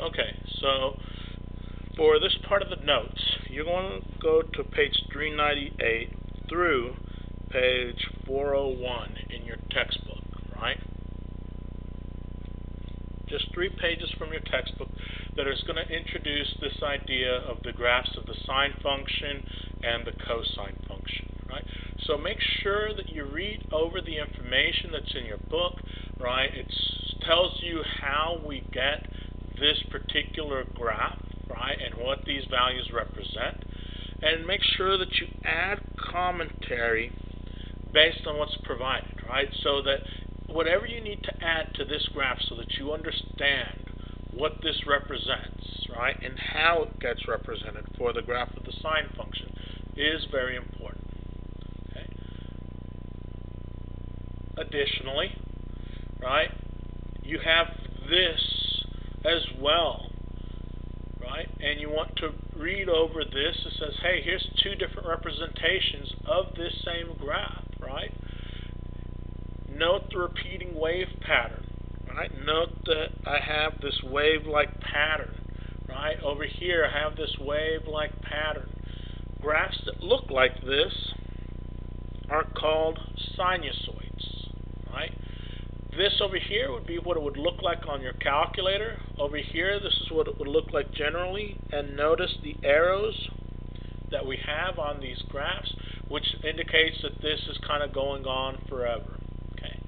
Okay, so for this part of the notes, you're going to go to page 398 through page 401 in your textbook, right? Just 3 pages from your textbook that is going to introduce this idea of the graphs of the sine function and the cosine function, right? So make sure that you read over the information that's in your book, right? It tells you how we get this particular graph, right, and what these values represent, and make sure that you add commentary based on what's provided, right? So that whatever you need to add to this graph so that you understand what this represents, right, and how it gets represented for the graph of the sine function is very important. Okay. Additionally, right, you have this as well, right, and you want to read over this. It says, hey, here's 2 different representations of this same graph, right? Note the repeating wave pattern, right? Note that I have this wave-like pattern, right? Over here I have this wave-like pattern. Graphs that look like this are called sinusoids, right? This over here would be what it would look like on your calculator. Over here, this is what it would look like generally. And notice the arrows that we have on these graphs, which indicates that this is kind of going on forever. Okay.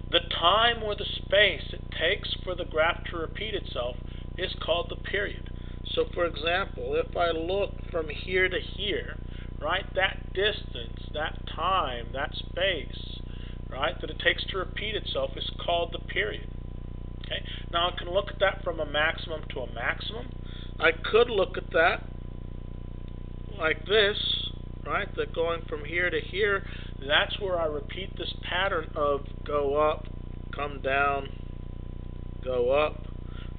The time or the space it takes for the graph to repeat itself is called the period. So, for example, if I look from here to here, right, that distance, that time, that space, right, that it takes to repeat itself is called the period. Okay. Now I can look at that from a maximum to a maximum. I could look at that like this, right, that going from here to here, that's where I repeat this pattern of go up, come down, go up,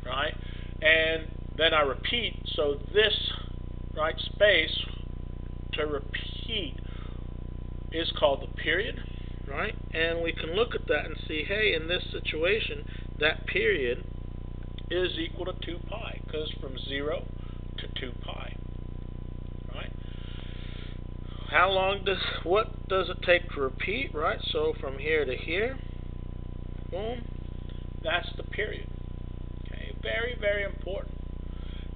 right, and then I repeat. So this, right, space to repeat is called the period. Right, and we can look at that and see, hey, in this situation, that period is equal to 2 pi, because from 0 to 2 pi. Right? What does it take to repeat? Right, so from here to here, boom, that's the period. Okay, very, very important.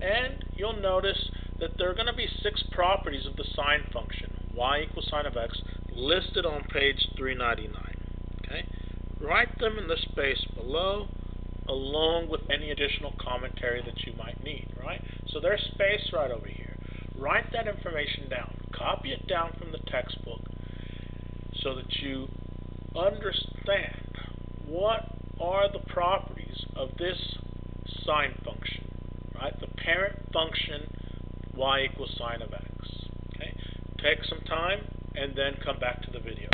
And you'll notice that there are going to be 6 properties of the sine function, y equals sine of x, listed on page 399. Okay? Write them in the space below, along with any additional commentary that you might need. Right? So there's space right over here. Write that information down. Copy it down from the textbook so that you understand what are the properties of this sine function. Right? The parent function y equals sine of x. Okay? Take some time and then come back to the video.